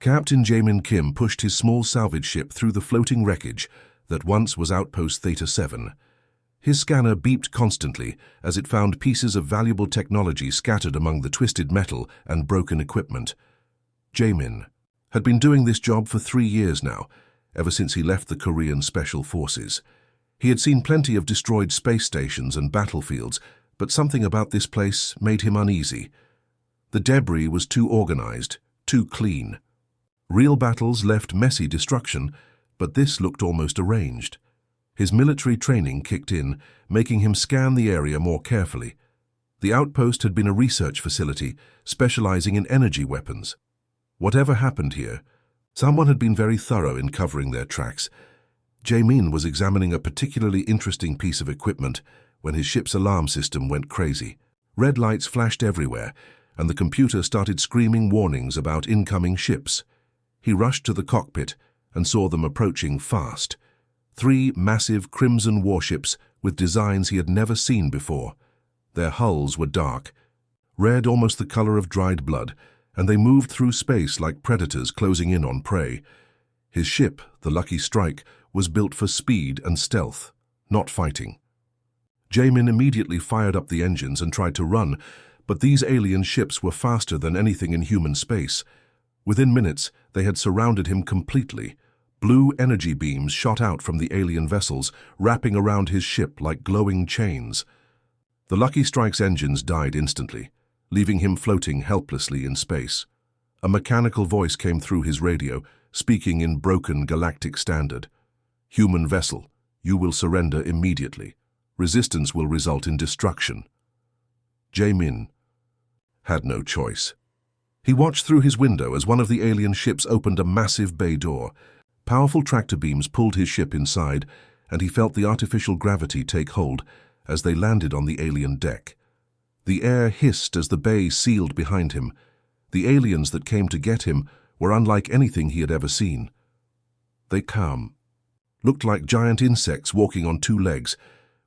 Captain Jamin Kim pushed his small salvage ship through the floating wreckage that once was Outpost Theta 7. His scanner beeped constantly as it found pieces of valuable technology scattered among the twisted metal and broken equipment. Jamin had been doing this job for 3 years now, ever since he left the Korean Special Forces. He had seen plenty of destroyed space stations and battlefields, but something about this place made him uneasy. The debris was too organized, too clean. Real battles left messy destruction, but this looked almost arranged. His military training kicked in, making him scan the area more carefully. The outpost had been a research facility, specializing in energy weapons. Whatever happened here, someone had been very thorough in covering their tracks. Jamin was examining a particularly interesting piece of equipment when his ship's alarm system went crazy. Red lights flashed everywhere, and the computer started screaming warnings about incoming ships. He rushed to the cockpit and saw them approaching fast. 3 massive crimson warships with designs he had never seen before. Their hulls were dark, red almost the color of dried blood, and they moved through space like predators closing in on prey. His ship, the Lucky Strike, was built for speed and stealth, not fighting. Jamin immediately fired up the engines and tried to run, but these alien ships were faster than anything in human space. Within minutes, they had surrounded him completely. Blue energy beams shot out from the alien vessels, wrapping around his ship like glowing chains. The Lucky Strike's engines died instantly, leaving him floating helplessly in space. A mechanical voice came through his radio, speaking in broken galactic standard. "Human vessel, you will surrender immediately. Resistance will result in destruction." Jamin had no choice. He watched through his window as one of the alien ships opened a massive bay door. Powerful tractor beams pulled his ship inside, and he felt the artificial gravity take hold as they landed on the alien deck. The air hissed as the bay sealed behind him. The aliens that came to get him were unlike anything he had ever seen. They looked like giant insects walking on 2 legs,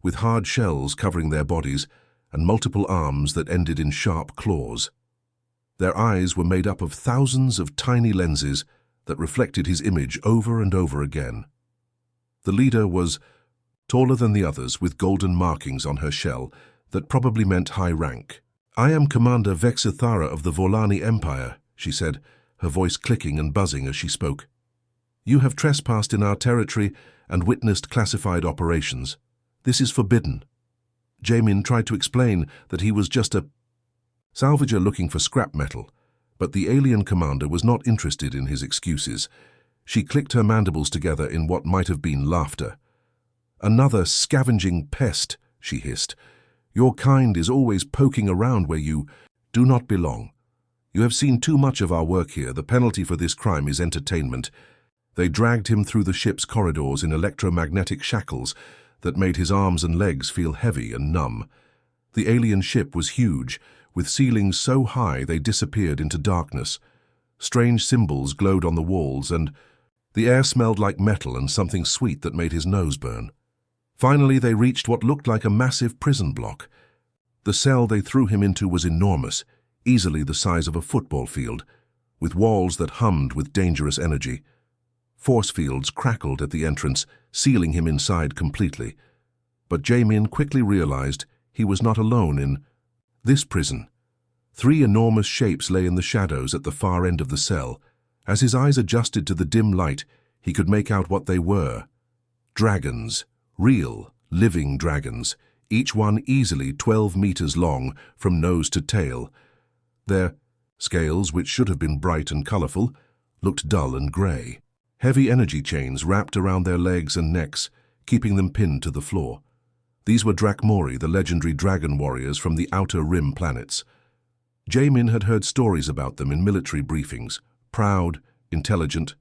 with hard shells covering their bodies and multiple arms that ended in sharp claws. Their eyes were made up of thousands of tiny lenses that reflected his image over and over again. The leader was taller than the others, with golden markings on her shell that probably meant high rank. "I am Commander Vexithara of the Volani Empire," she said, her voice clicking and buzzing as she spoke. "You have trespassed in our territory and witnessed classified operations. This is forbidden." Jamin tried to explain that he was just a salvager looking for scrap metal, but the alien commander was not interested in his excuses. She clicked her mandibles together in what might have been laughter. "Another scavenging pest," she hissed. "Your kind is always poking around where you do not belong. You have seen too much of our work here. The penalty for this crime is entertainment." They dragged him through the ship's corridors in electromagnetic shackles that made his arms and legs feel heavy and numb. The alien ship was huge, with ceilings so high they disappeared into darkness. Strange symbols glowed on the walls, and the air smelled like metal and something sweet that made his nose burn. Finally, they reached what looked like a massive prison block. The cell they threw him into was enormous, easily the size of a football field, with walls that hummed with dangerous energy. Force fields crackled at the entrance, sealing him inside completely. But Jamin quickly realized he was not alone in this prison. 3 enormous shapes lay in the shadows at the far end of the cell. As his eyes adjusted to the dim light, he could make out what they were. Dragons, real, living dragons, each one easily 12 meters long from nose to tail. Their scales, which should have been bright and colorful, looked dull and gray. Heavy energy chains wrapped around their legs and necks, keeping them pinned to the floor. These were Drakmori, the legendary dragon warriors from the Outer Rim planets. Jamin had heard stories about them in military briefings. Proud, intelligent,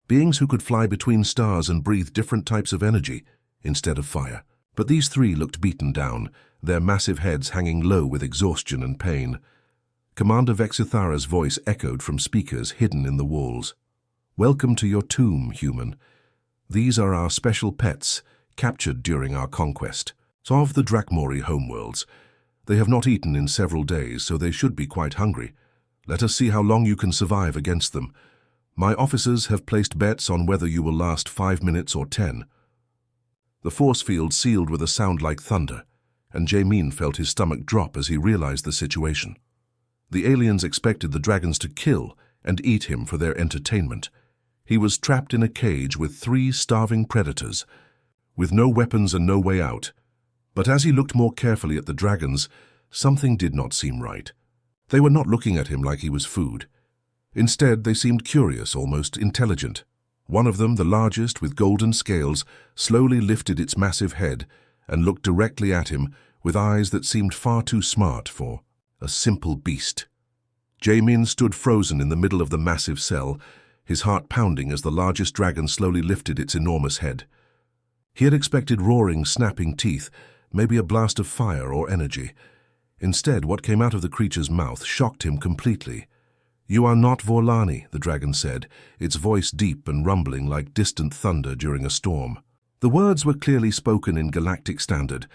beings who could fly between stars and breathe different types of energy instead of fire. But these 3 looked beaten down, their massive heads hanging low with exhaustion and pain. Commander Vexithara's voice echoed from speakers hidden in the walls. "Welcome to your tomb, human. These are our special pets, captured during our conquest of the Drakmori homeworlds. They have not eaten in several days, so they should be quite hungry. Let us see how long you can survive against them. My officers have placed bets on whether you will last 5 minutes or 10. The force field sealed with a sound like thunder, and Jamin felt his stomach drop as he realized the situation. The aliens expected the dragons to kill and eat him for their entertainment. He was trapped in a cage with 3 starving predators, with no weapons and no way out. But as he looked more carefully at the dragons, something did not seem right. They were not looking at him like he was food. Instead, they seemed curious, almost intelligent. One of them, the largest with golden scales, slowly lifted its massive head and looked directly at him with eyes that seemed far too smart for a simple beast. Jamin stood frozen in the middle of the massive cell, his heart pounding as the largest dragon slowly lifted its enormous head. He had expected roaring, snapping teeth, maybe a blast of fire or energy. Instead, what came out of the creature's mouth shocked him completely. "You are not Vorlani," the dragon said, its voice deep and rumbling like distant thunder during a storm. The words were clearly spoken in Galactic Standard,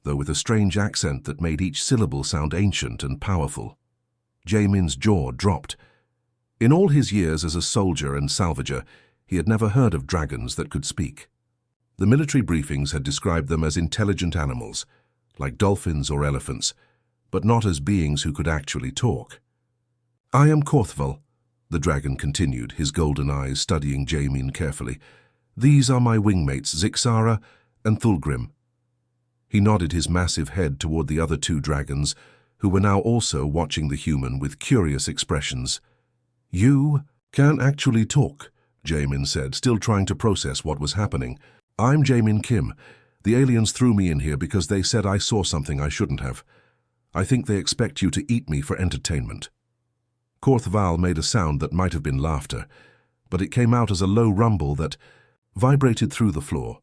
though with a strange accent that made each syllable sound ancient and powerful. Jamin's jaw dropped. In all his years as a soldier and salvager, he had never heard of dragons that could speak. The military briefings had described them as intelligent animals, like dolphins or elephants, but not as beings who could actually talk. "I am Korthval," the dragon continued, his golden eyes studying Jamin carefully. "These are my wingmates, Zixara and Thulgrim." He nodded his massive head toward the other 2 dragons, who were now also watching the human with curious expressions. "You can actually talk," Jamin said, still trying to process what was happening. "I'm Jamin Kim. The aliens threw me in here because they said I saw something I shouldn't have. I think they expect you to eat me for entertainment." Korthval made a sound that might have been laughter, but it came out as a low rumble that vibrated through the floor.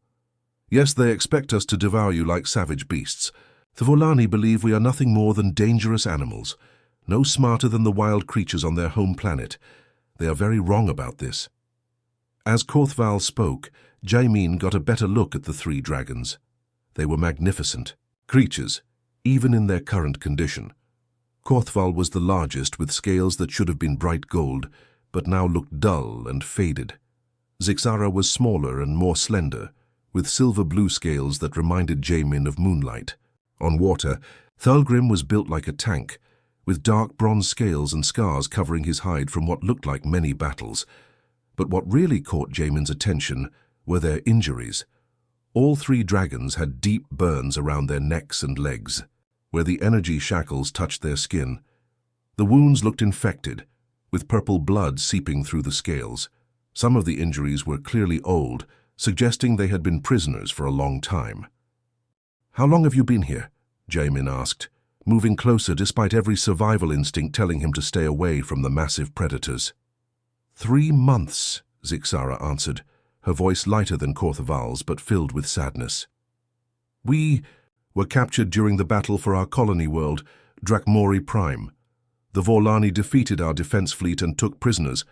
"Yes, they expect us to devour you like savage beasts. The Vorlani believe we are nothing more than dangerous animals, no smarter than the wild creatures on their home planet. They are very wrong about this." As Korthval spoke, Jamin got a better look at the 3 dragons. They were magnificent creatures, even in their current condition. Korthval was the largest, with scales that should have been bright gold, but now looked dull and faded. Zixara was smaller and more slender, with silver-blue scales that reminded Jamin of moonlight. On water, Thulgrim was built like a tank, with dark bronze scales and scars covering his hide from what looked like many battles. But what really caught Jamin's attention were their injuries. All 3 dragons had deep burns around their necks and legs, where the energy shackles touched their skin. The wounds looked infected, with purple blood seeping through the scales. Some of the injuries were clearly old, suggesting they had been prisoners for a long time. "How long have you been here?" Jamin asked, moving closer despite every survival instinct telling him to stay away from the massive predators. 3 months, Zixara answered, her voice lighter than Korthval's but filled with sadness. "We were captured during the battle for our colony world, Drakmori Prime. The Vorlani defeated our defense fleet and took prisoners.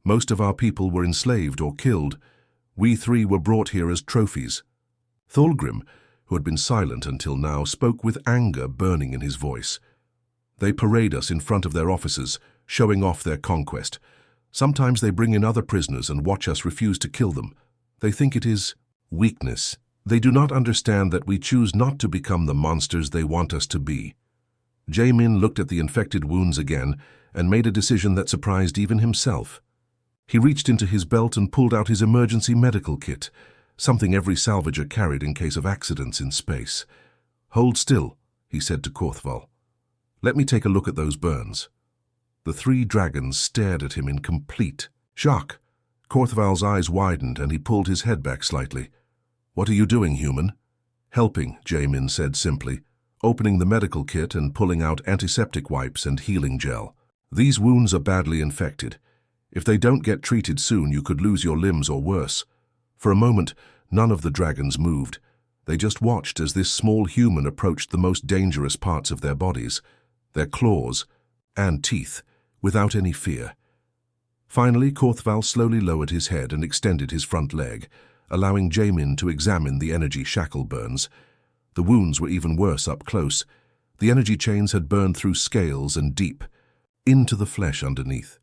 Most of our people were enslaved or killed. We 3 were brought here as trophies." Thulgrim, who had been silent until now, spoke with anger burning in his voice. "They parade us in front of their officers, showing off their conquest. Sometimes they bring in other prisoners and watch us refuse to kill them. They think it is weakness. They do not understand that we choose not to become the monsters they want us to be." Jamin looked at the infected wounds again and made a decision that surprised even himself. He reached into his belt and pulled out his emergency medical kit, something every salvager carried in case of accidents in space. "Hold still," he said to Korthval. "Let me take a look at those burns." The 3 dragons stared at him in complete shock. Korthval's eyes widened and he pulled his head back slightly. "What are you doing, human?" "Helping," Jamin said simply, opening the medical kit and pulling out antiseptic wipes and healing gel. "These wounds are badly infected. If they don't get treated soon, you could lose your limbs or worse." For a moment, none of the dragons moved. They just watched as this small human approached the most dangerous parts of their bodies, their claws and teeth, without any fear. Finally, Korthval slowly lowered his head and extended his front leg, allowing Jamin to examine the energy shackle burns. The wounds were even worse up close. The energy chains had burned through scales and deep, into the flesh underneath.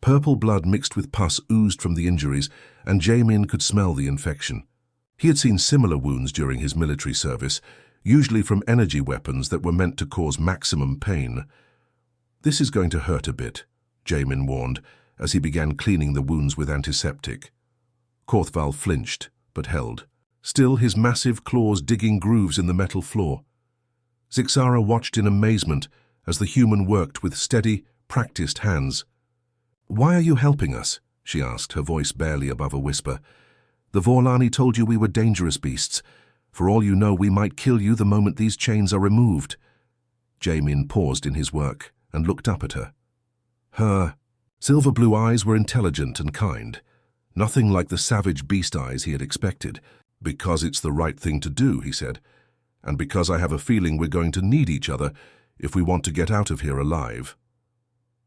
Purple blood mixed with pus oozed from the injuries, and Jamin could smell the infection. He had seen similar wounds during his military service, usually from energy weapons that were meant to cause maximum pain. "This is going to hurt a bit," Jamin warned, as he began cleaning the wounds with antiseptic. Korthval flinched, but held, still his massive claws digging grooves in the metal floor. Zixara watched in amazement as the human worked with steady, practiced hands. "Why are you helping us?" she asked, her voice barely above a whisper. "The Vorlani told you we were dangerous beasts. For all you know, we might kill you the moment these chains are removed." Jamin paused in his work and looked up at her. Her silver blue eyes were intelligent and kind, nothing like the savage beast eyes he had expected. "Because it's the right thing to do," he said, "and because I have a feeling we're going to need each other if we want to get out of here alive."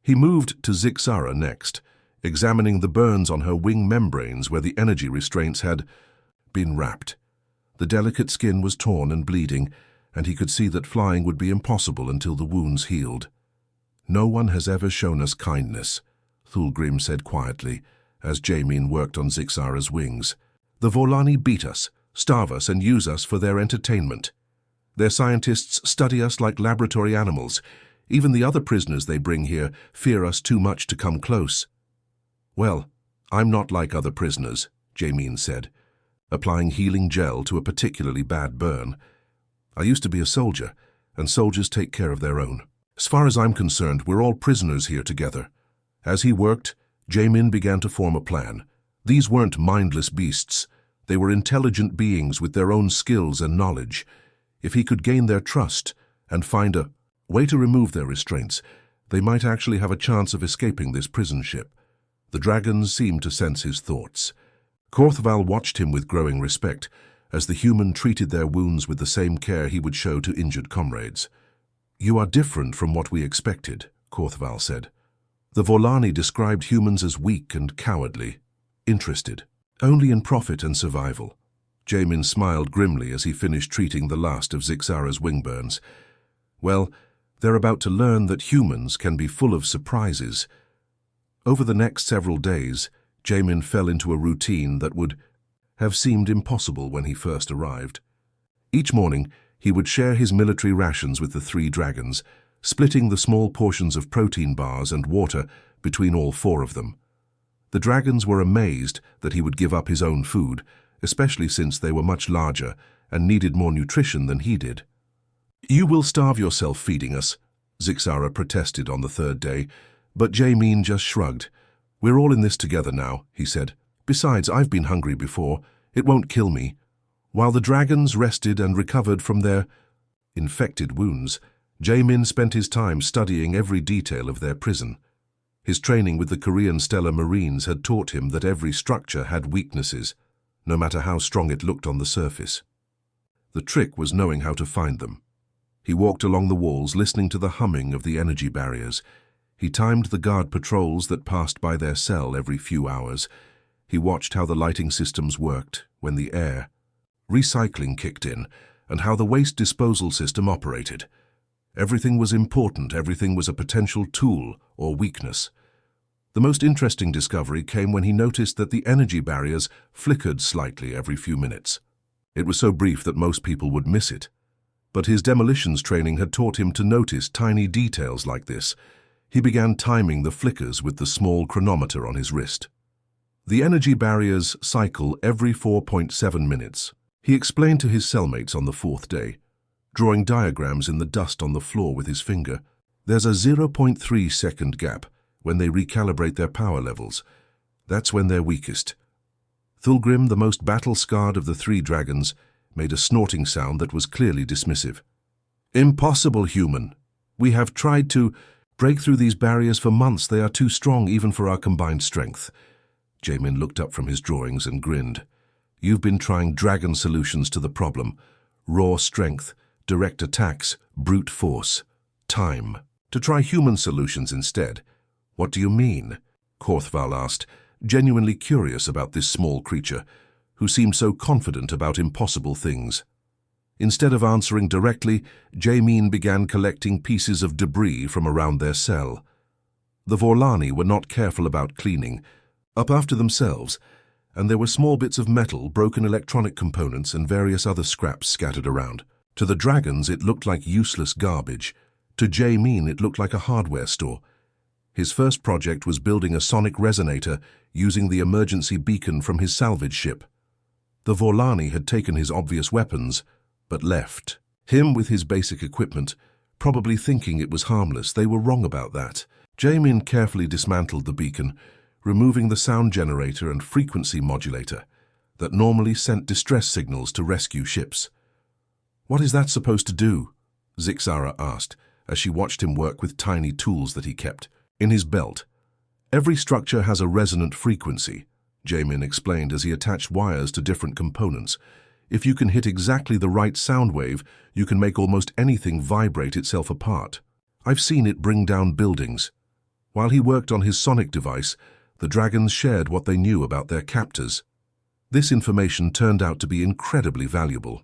He moved to Zixara next, examining the burns on her wing membranes where the energy restraints had been wrapped. The delicate skin was torn and bleeding, and he could see that flying would be impossible until the wounds healed. "No one has ever shown us kindness," Thulgrim said quietly, as Jamin worked on Zixara's wings. "The Vorlani beat us, starve us, and use us for their entertainment. Their scientists study us like laboratory animals. Even the other prisoners they bring here fear us too much to come close." "Well, I'm not like other prisoners," Jamin said, applying healing gel to a particularly bad burn. "I used to be a soldier, and soldiers take care of their own. As far as I'm concerned, we're all prisoners here together." As he worked, Jamin began to form a plan. These weren't mindless beasts. They were intelligent beings with their own skills and knowledge. If he could gain their trust and find a way to remove their restraints, they might actually have a chance of escaping this prison ship. The dragons seemed to sense his thoughts. Korthval watched him with growing respect, as the human treated their wounds with the same care he would show to injured comrades. "You are different from what we expected," Korthval said. "The Vorlani described humans as weak and cowardly, interested only in profit and survival." Jamin smiled grimly as he finished treating the last of Zixara's wing burns. "Well, they're about to learn that humans can be full of surprises." Over the next several days, Jamin fell into a routine that would have seemed impossible when he first arrived. Each morning, he would share his military rations with the 3 dragons, splitting the small portions of protein bars and water between all 4 of them. The dragons were amazed that he would give up his own food, especially since they were much larger and needed more nutrition than he did. "You will starve yourself feeding us," Zixara protested on the 3rd day, but Jamin just shrugged. "We're all in this together now," he said. "Besides, I've been hungry before. It won't kill me." While the dragons rested and recovered from their infected wounds, Jamin spent his time studying every detail of their prison. His training with the Korean Stellar Marines had taught him that every structure had weaknesses, no matter how strong it looked on the surface. The trick was knowing how to find them. He walked along the walls, listening to the humming of the energy barriers. He timed the guard patrols that passed by their cell every few hours. He watched how the lighting systems worked when the air recycling kicked in, and how the waste disposal system operated. Everything was important, everything was a potential tool or weakness. The most interesting discovery came when he noticed that the energy barriers flickered slightly every few minutes. It was so brief that most people would miss it. But his demolitions training had taught him to notice tiny details like this. He began timing the flickers with the small chronometer on his wrist. The energy barriers cycle every 4.7 minutes. He explained to his cellmates on the 4th day, drawing diagrams in the dust on the floor with his finger. There's a 0.3-second gap when they recalibrate their power levels. That's when they're weakest. Thulgrim, the most battle-scarred of the 3 dragons, made a snorting sound that was clearly dismissive. "Impossible, human. We have tried to break through these barriers for months. They are too strong even for our combined strength." Jamin looked up from his drawings and grinned. "You've been trying dragon solutions to the problem. Raw strength, direct attacks, brute force, time. To try human solutions instead." "What do you mean?" Korthval asked, genuinely curious about this small creature, who seemed so confident about impossible things. Instead of answering directly, Jamin began collecting pieces of debris from around their cell. The Vorlani were not careful about cleaning, up after themselves, and there were small bits of metal, broken electronic components, and various other scraps scattered around. To the dragons, it looked like useless garbage. To Jae-min, it looked like a hardware store. His first project was building a sonic resonator using the emergency beacon from his salvage ship. The Vorlani had taken his obvious weapons, but left him with his basic equipment, probably thinking it was harmless. They were wrong about that. Jae-min carefully dismantled the beacon, removing the sound generator and frequency modulator that normally sent distress signals to rescue ships. "What is that supposed to do?" Zixara asked as she watched him work with tiny tools that he kept in his belt. "Every structure has a resonant frequency," Jae-min explained as he attached wires to different components. "If you can hit exactly the right sound wave, you can make almost anything vibrate itself apart. I've seen it bring down buildings." While he worked on his sonic device, the dragons shared what they knew about their captors. This information turned out to be incredibly valuable.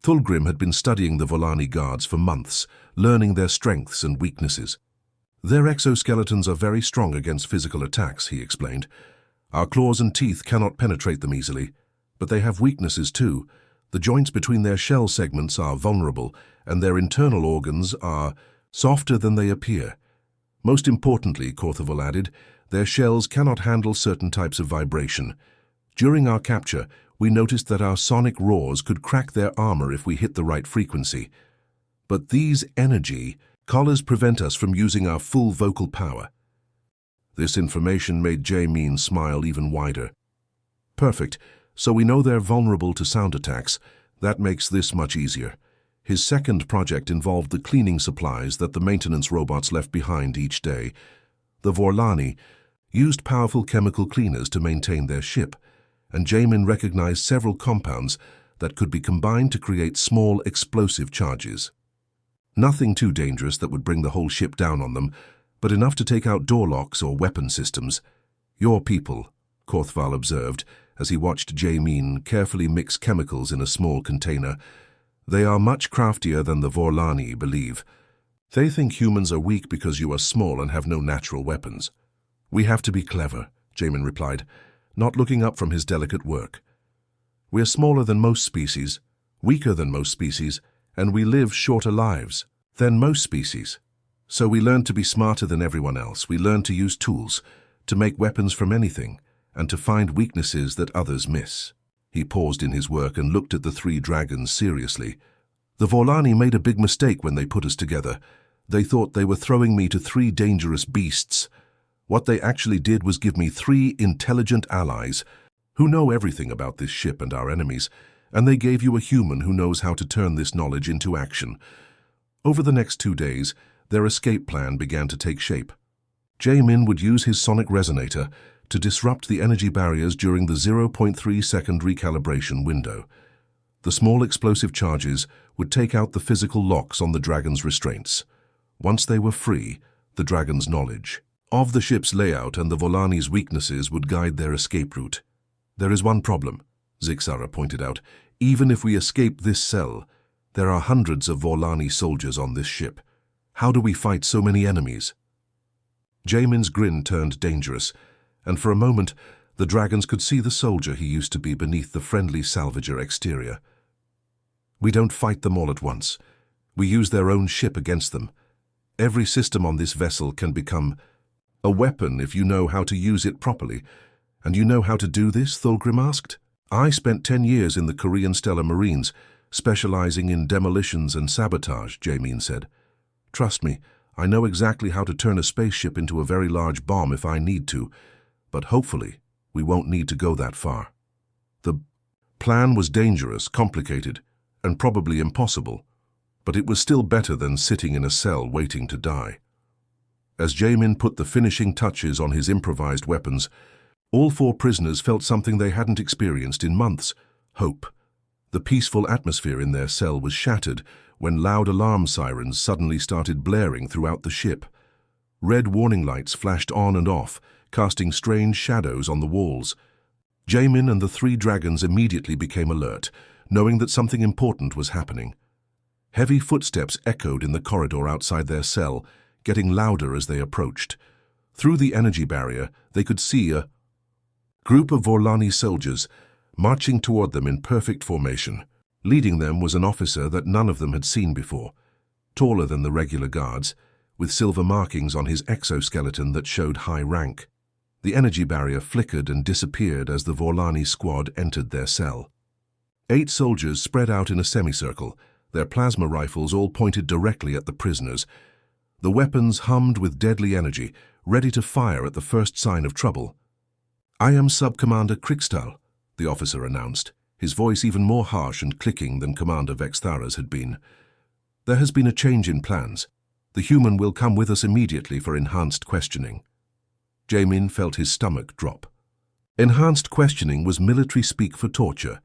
Thulgrim had been studying the Volani guards for months, learning their strengths and weaknesses. "Their exoskeletons are very strong against physical attacks," he explained. "Our claws and teeth cannot penetrate them easily, but they have weaknesses too. The joints between their shell segments are vulnerable, and their internal organs are softer than they appear. Most importantly," Korthovel added, "their shells cannot handle certain types of vibration. During our capture, we noticed that our sonic roars could crack their armor if we hit the right frequency. But these energy collars prevent us from using our full vocal power." This information made Jae-min smile even wider. "Perfect. So we know they're vulnerable to sound attacks. That makes this much easier." His second project involved the cleaning supplies that the maintenance robots left behind each day. The Vorlani used powerful chemical cleaners to maintain their ship, and Jae-min recognized several compounds that could be combined to create small explosive charges. Nothing too dangerous that would bring the whole ship down on them, but enough to take out door locks or weapon systems. "Your people," Korthval observed as he watched Jae-min carefully mix chemicals in a small container. "They are much craftier than the Vorlani believe. They think humans are weak because you are small and have no natural weapons." "We have to be clever," Jae-min replied, not looking up from his delicate work. "We are smaller than most species, weaker than most species, and we live shorter lives than most species. So we learn to be smarter than everyone else. We learn to use tools, to make weapons from anything, and to find weaknesses that others miss." He paused in his work and looked at the three dragons seriously. "The Vorlani made a big mistake when they put us together. They thought they were throwing me to three dangerous beasts. What they actually did was give me three intelligent allies who know everything about this ship and our enemies, and they gave you a human who knows how to turn this knowledge into action." Over the next 2 days, their escape plan began to take shape. Jae-min would use his sonic resonator to disrupt the energy barriers during the 0.3-second recalibration window. The small explosive charges would take out the physical locks on the dragon's restraints. Once they were free, the dragon's knowledge of the ship's layout and the Volani's weaknesses would guide their escape route. "There is one problem," Zixara pointed out. "Even if we escape this cell, there are hundreds of Vorlani soldiers on this ship. How do we fight so many enemies?" Jaemin's grin turned dangerous, and for a moment the dragons could see the soldier he used to be beneath the friendly salvager exterior. "We don't fight them all at once. We use their own ship against them. Every system on this vessel can become a weapon if you know how to use it properly." "And you know how to do this?" Thulgrim asked. "I spent 10 years in the Korean Stellar Marines, specializing in demolitions and sabotage," Jae-min said. "Trust me, I know exactly how to turn a spaceship into a very large bomb if I need to, but hopefully we won't need to go that far." The plan was dangerous, complicated, and probably impossible, but it was still better than sitting in a cell waiting to die. As Jae-min put the finishing touches on his improvised weapons, all 4 prisoners felt something they hadn't experienced in months: hope. The peaceful atmosphere in their cell was shattered when loud alarm sirens suddenly started blaring throughout the ship. Red warning lights flashed on and off, casting strange shadows on the walls. Jae-min and the 3 dragons immediately became alert, knowing that something important was happening. Heavy footsteps echoed in the corridor outside their cell, getting louder as they approached. Through the energy barrier, they could see a group of Vorlani soldiers marching toward them in perfect formation. Leading them was an officer that none of them had seen before, taller than the regular guards, with silver markings on his exoskeleton that showed high rank. The energy barrier flickered and disappeared as the Vorlani squad entered their cell. 8 soldiers spread out in a semicircle, their plasma rifles all pointed directly at the prisoners. The weapons hummed with deadly energy, ready to fire at the first sign of trouble. "I am Sub-Commander Krikstal," the officer announced, his voice even more harsh and clicking than Commander Vexthara's had been. "There has been a change in plans. The human will come with us immediately for enhanced questioning." Jamin felt his stomach drop. Enhanced questioning was military speak for torture,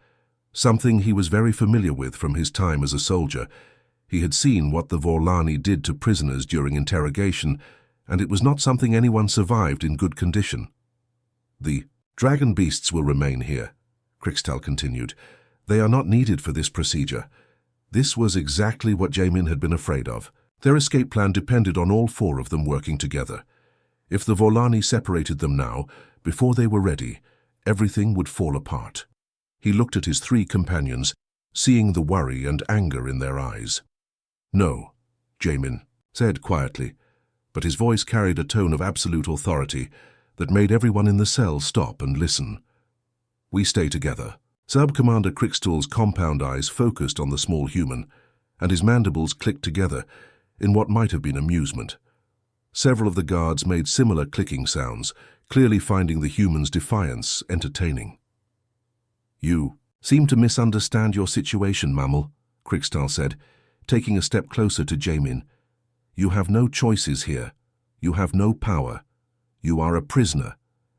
something he was very familiar with from his time as a soldier. He had seen what the Vorlani did to prisoners during interrogation, and it was not something anyone survived in good condition. "The dragon beasts will remain here," Krikstal continued. "They are not needed for this procedure." This was exactly what Jamin had been afraid of. Their escape plan depended on all 4 of them working together. If the Vorlani separated them now, before they were ready, everything would fall apart. He looked at his 3 companions, seeing the worry and anger in their eyes. "No," Jamin said quietly, but his voice carried a tone of absolute authority that made everyone in the cell stop and listen. "We stay together." Sub-Commander Krikstal's compound eyes focused on the small human, and his mandibles clicked together in what might have been amusement. Several of the guards made similar clicking sounds, clearly finding the human's defiance entertaining. "You seem to misunderstand your situation, Mammal," Krikstal said, taking a step closer to Jamin. "You have no choices here. You have no power. You are a prisoner,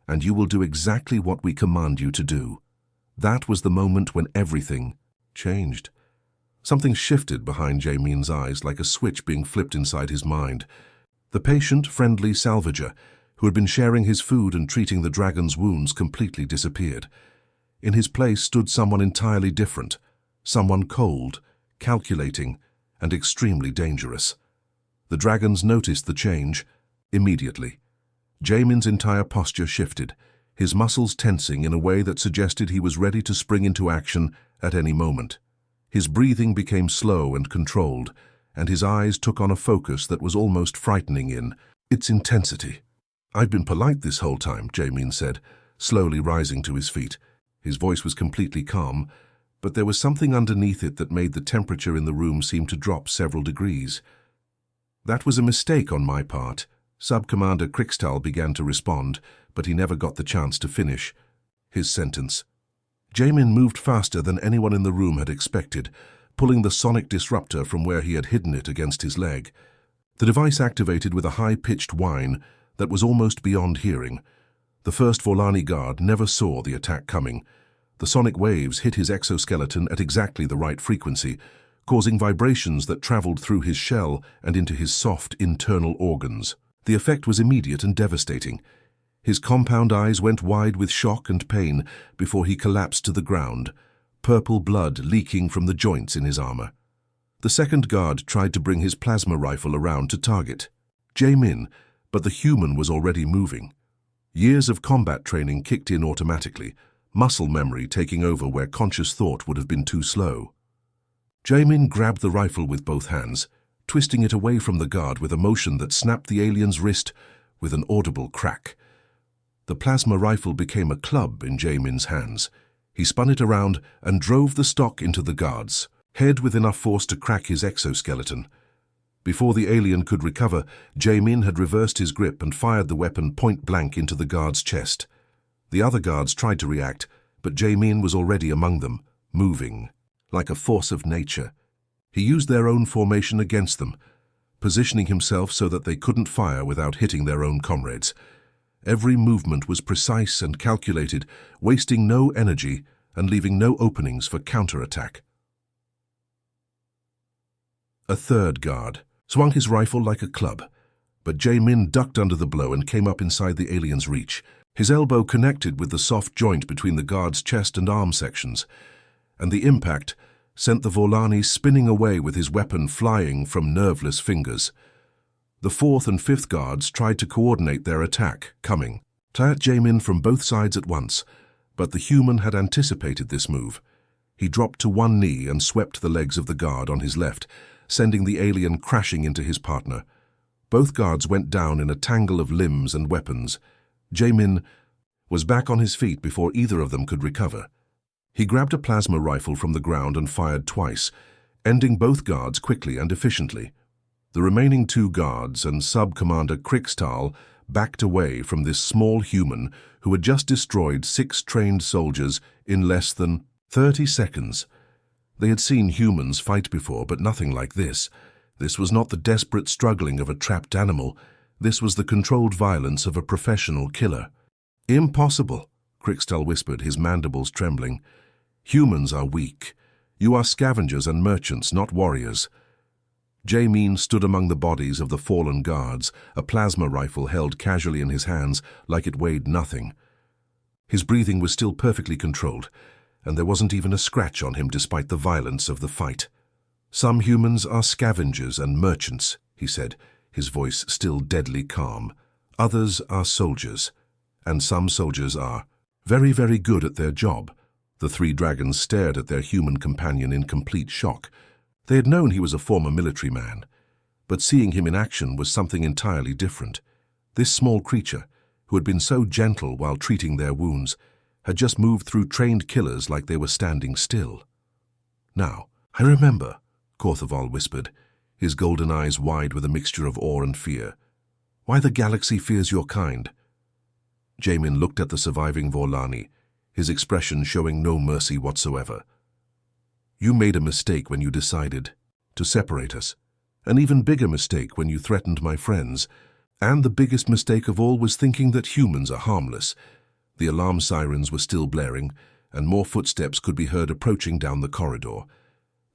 and you will do exactly what we command you to do." That was the moment when everything changed. Something shifted behind Jamin's eyes like a switch being flipped inside his mind. The patient, friendly salvager, who had been sharing his food and treating the dragon's wounds, completely disappeared. In his place stood someone entirely different, someone cold, calculating, and extremely dangerous. The dragons noticed the change immediately. Jamin's entire posture shifted, his muscles tensing in a way that suggested he was ready to spring into action at any moment. His breathing became slow and controlled, and his eyes took on a focus that was almost frightening in its intensity. "I've been polite this whole time," Jamin said, slowly rising to his feet. His voice was completely calm, but there was something underneath it that made the temperature in the room seem to drop several degrees. "That was a mistake on my part." Sub-Commander Krikstal began to respond, but he never got the chance to finish his sentence. Jamin moved faster than anyone in the room had expected, pulling the sonic disruptor from where he had hidden it against his leg. The device activated with a high-pitched whine that was almost beyond hearing. The first Vorlani guard never saw the attack coming. The sonic waves hit his exoskeleton at exactly the right frequency, causing vibrations that traveled through his shell and into his soft internal organs. The effect was immediate and devastating. His compound eyes went wide with shock and pain before he collapsed to the ground, purple blood leaking from the joints in his armor. The second guard tried to bring his plasma rifle around to target Jamin, but the human was already moving. Years of combat training kicked in automatically, muscle memory taking over where conscious thought would have been too slow. Jamin grabbed the rifle with both hands, twisting it away from the guard with a motion that snapped the alien's wrist with an audible crack. The plasma rifle became a club in Jamin's hands. He spun it around and drove the stock into the guard's head with enough force to crack his exoskeleton. Before the alien could recover, Jamin had reversed his grip and fired the weapon point-blank into the guard's chest. The other guards tried to react, but Jamin was already among them, moving like a force of nature. He used their own formation against them, positioning himself so that they couldn't fire without hitting their own comrades. Every movement was precise and calculated, wasting no energy and leaving no openings for counterattack. A third guard swung his rifle like a club, but Jamin ducked under the blow and came up inside the alien's reach. His elbow connected with the soft joint between the guard's chest and arm sections, and the impact sent the Vorlani spinning away with his weapon flying from nerveless fingers. The fourth and fifth guards tried to coordinate their attack, coming at Jamin from both sides at once, but the human had anticipated this move. He dropped to one knee and swept the legs of the guard on his left, sending the alien crashing into his partner. Both guards went down in a tangle of limbs and weapons. Jamin was back on his feet before either of them could recover. He grabbed a plasma rifle from the ground and fired twice, ending both guards quickly and efficiently. The remaining two guards and Sub-Commander Krikstal backed away from this small human who had just destroyed 6 trained soldiers in less than 30 seconds. They had seen humans fight before, but nothing like this. This was not the desperate struggling of a trapped animal. This was the controlled violence of a professional killer. "Impossible," Krikstal whispered, his mandibles trembling. "Humans are weak. You are scavengers and merchants, not warriors." Jamin stood among the bodies of the fallen guards, a plasma rifle held casually in his hands like it weighed nothing. His breathing was still perfectly controlled, and there wasn't even a scratch on him despite the violence of the fight. "Some humans are scavengers and merchants," he said, his voice still deadly calm. "Others are soldiers, and some soldiers are very, very good at their job." The 3 dragons stared at their human companion in complete shock. They had known he was a former military man, but seeing him in action was something entirely different. This small creature, who had been so gentle while treating their wounds, had just moved through trained killers like they were standing still. "Now, I remember," Korthoval whispered, his golden eyes wide with a mixture of awe and fear. "Why the galaxy fears your kind." Jamin looked at the surviving Vorlani, his expression showing no mercy whatsoever. "You made a mistake when you decided to separate us. An even bigger mistake when you threatened my friends. And the biggest mistake of all was thinking that humans are harmless." The alarm sirens were still blaring, and more footsteps could be heard approaching down the corridor.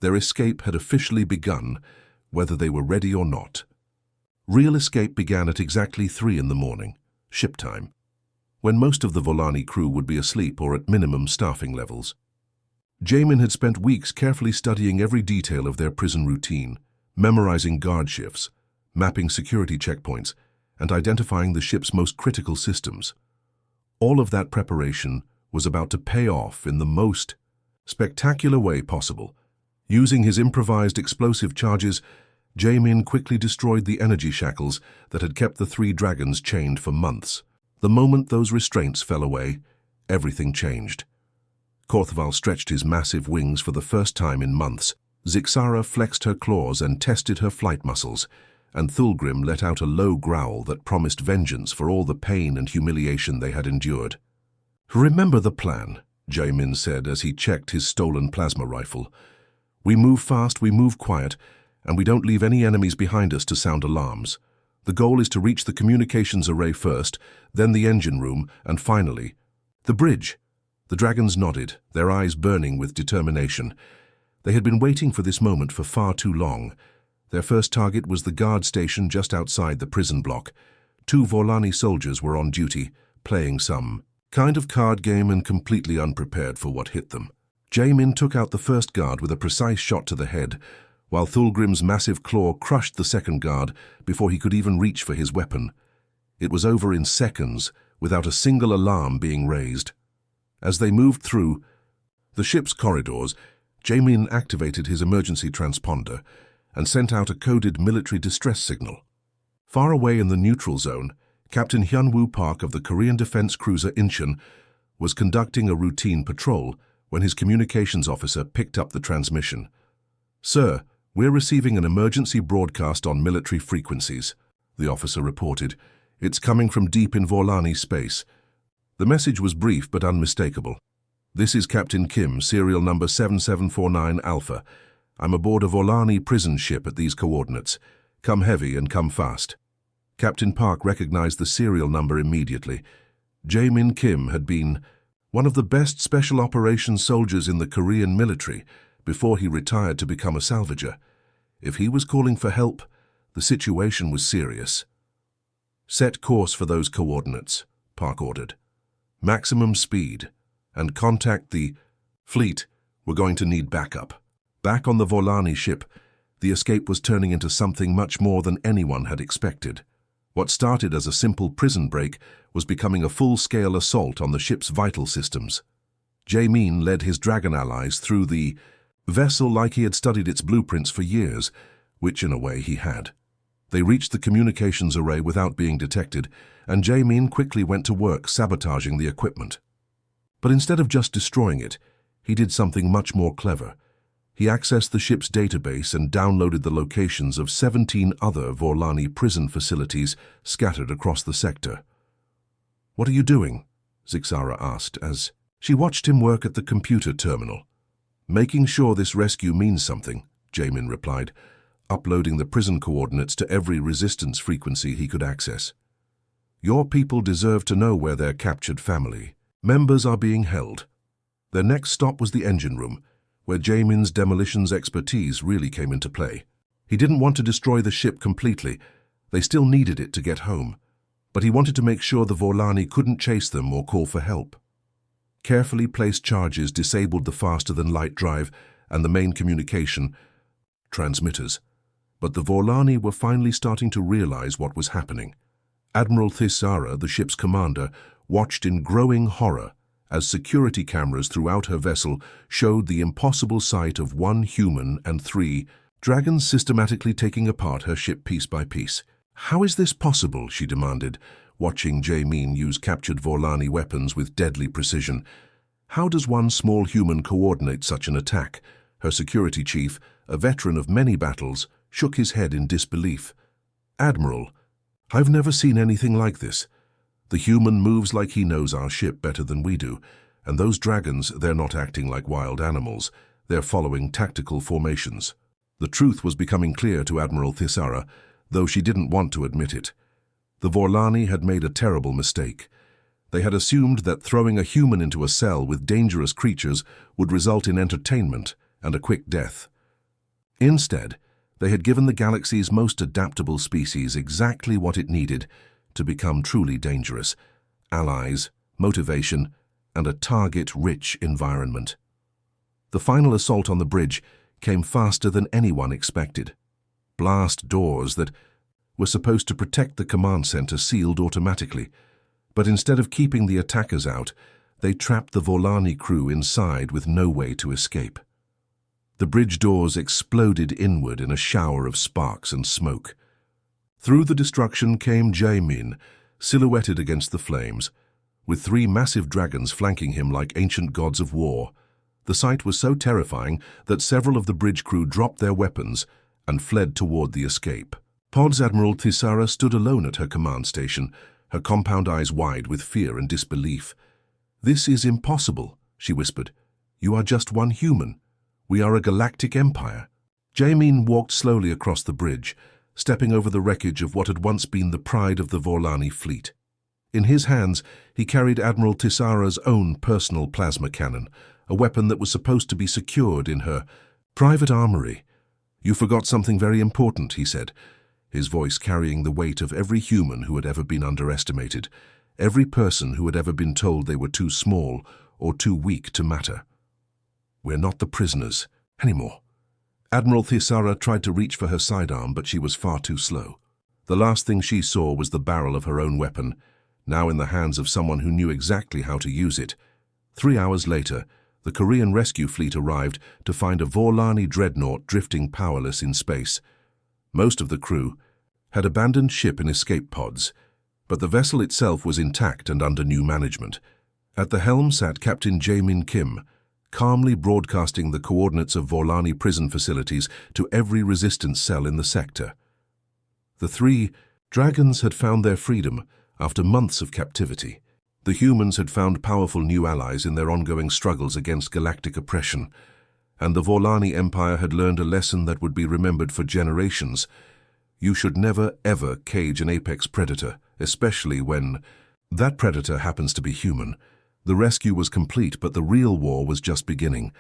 Their escape had officially begun, whether they were ready or not. Real escape began at exactly 3 in the morning, ship time, when most of the Volani crew would be asleep or at minimum staffing levels. Jamin had spent weeks carefully studying every detail of their prison routine, memorizing guard shifts, mapping security checkpoints, and identifying the ship's most critical systems. All of that preparation was about to pay off in the most spectacular way possible. Using his improvised explosive charges, Jamin quickly destroyed the energy shackles that had kept the 3 dragons chained for months. The moment those restraints fell away, everything changed. Korthoval stretched his massive wings for the first time in months. Zixara flexed her claws and tested her flight muscles, and Thulgrim let out a low growl that promised vengeance for all the pain and humiliation they had endured. "Remember the plan," Jamin said as he checked his stolen plasma rifle. "We move fast, we move quiet, and we don't leave any enemies behind us to sound alarms. The goal is to reach the communications array first, then the engine room, and finally, the bridge." The dragons nodded, their eyes burning with determination. They had been waiting for this moment for far too long. Their first target was the guard station just outside the prison block. 2 Vorlani soldiers were on duty, playing some kind of card game and completely unprepared for what hit them. Jamin took out the first guard with a precise shot to the head, while Thulgrim's massive claw crushed the second guard before he could even reach for his weapon. It was over in seconds, without a single alarm being raised. As they moved through the ship's corridors, Jamin activated his emergency transponder and sent out a coded military distress signal. Far away in the neutral zone, Captain Hyunwoo Park of the Korean defense cruiser Incheon was conducting a routine patrol when his communications officer picked up the transmission. "Sir, we're receiving an emergency broadcast on military frequencies," the officer reported. "It's coming from deep in Vorlani space." The message was brief but unmistakable. "This is Captain Kim, serial number 7749 Alpha. I'm aboard a Vorlani prison ship at these coordinates. Come heavy and come fast." Captain Park recognized the serial number immediately. Jamin Kim had been one of the best special operations soldiers in the Korean military before he retired to become a salvager. If he was calling for help, the situation was serious. "Set course for those coordinates," Park ordered. "Maximum speed, and contact the fleet. We're going to need backup." Back on the Vorlani ship, The escape was turning into something much more than anyone had expected. What started as a simple prison break was becoming a full-scale assault on the ship's vital systems. Jamin led his dragon allies through the vessel like he had studied its blueprints for years, which in a way he had. They reached the communications array without being detected, and Jamin quickly went to work sabotaging the equipment. But instead of just destroying it, he did something much more clever. He accessed the ship's database and downloaded the locations of 17 other Vorlani prison facilities scattered across the sector. "What are you doing?" Zixara asked as she watched him work at the computer terminal. "Making sure this rescue means something," Jamin replied, uploading the prison coordinates to every resistance frequency he could access. "Your people deserve to know where their captured family members are being held." Their next stop was the engine room, where Jamin's demolitions expertise really came into play. He didn't want to destroy the ship completely. They still needed it to get home. But he wanted to make sure the Vorlani couldn't chase them or call for help. Carefully placed charges disabled the faster-than-light drive and the main communication transmitters. But the Vorlani were finally starting to realize what was happening. Admiral Thisara, the ship's commander, watched in growing horror as security cameras throughout her vessel showed the impossible sight of 1 human and 3 dragons systematically taking apart her ship piece by piece. "How is this possible?" she demanded, watching Jamin use captured Vorlani weapons with deadly precision. "How does one small human coordinate such an attack?" Her security chief, a veteran of many battles, shook his head in disbelief. "Admiral, I've never seen anything like this. The human moves like he knows our ship better than we do, and those dragons, they're not acting like wild animals. They're following tactical formations." The truth was becoming clear to Admiral Thisara, though she didn't want to admit it. The Vorlani had made a terrible mistake. They had assumed that throwing a human into a cell with dangerous creatures would result in entertainment and a quick death. Instead, they had given the galaxy's most adaptable species exactly what it needed to become truly dangerous: allies, motivation, and a target-rich environment. The final assault on the bridge came faster than anyone expected. Blast doors that were supposed to protect the command center sealed automatically, but instead of keeping the attackers out, they trapped the Vorlani crew inside with no way to escape. The bridge doors exploded inward in a shower of sparks and smoke. Through the destruction came Jamin, silhouetted against the flames, with 3 massive dragons flanking him like ancient gods of war. The sight was so terrifying that several of the bridge crew dropped their weapons and fled toward the escape. Pod's Admiral Thisara stood alone at her command station, her compound eyes wide with fear and disbelief. "This is impossible," she whispered. "You are just 1 human. We are a galactic empire." Jamin walked slowly across the bridge, stepping over the wreckage of what had once been the pride of the Vorlani fleet. In his hands, he carried Admiral Thisara's own personal plasma cannon, a weapon that was supposed to be secured in her private armory. "You forgot something very important," he said, his voice carrying the weight of every human who had ever been underestimated, every person who had ever been told they were too small or too weak to matter. "We're not the prisoners anymore." Admiral Thisara tried to reach for her sidearm, but she was far too slow. The last thing she saw was the barrel of her own weapon, now in the hands of someone who knew exactly how to use it. 3 hours later, the Korean rescue fleet arrived to find a Vorlani dreadnought drifting powerless in space. Most of the crew had abandoned ship in escape pods, but the vessel itself was intact and under new management. At the helm sat Captain Jamin Kim, calmly broadcasting the coordinates of Vorlani prison facilities to every resistance cell in the sector. The 3 dragons had found their freedom after months of captivity. The humans had found powerful new allies in their ongoing struggles against galactic oppression, and the Vorlani Empire had learned a lesson that would be remembered for generations. You should never, ever cage an apex predator, especially when that predator happens to be human. The rescue was complete, but the real war was just beginning.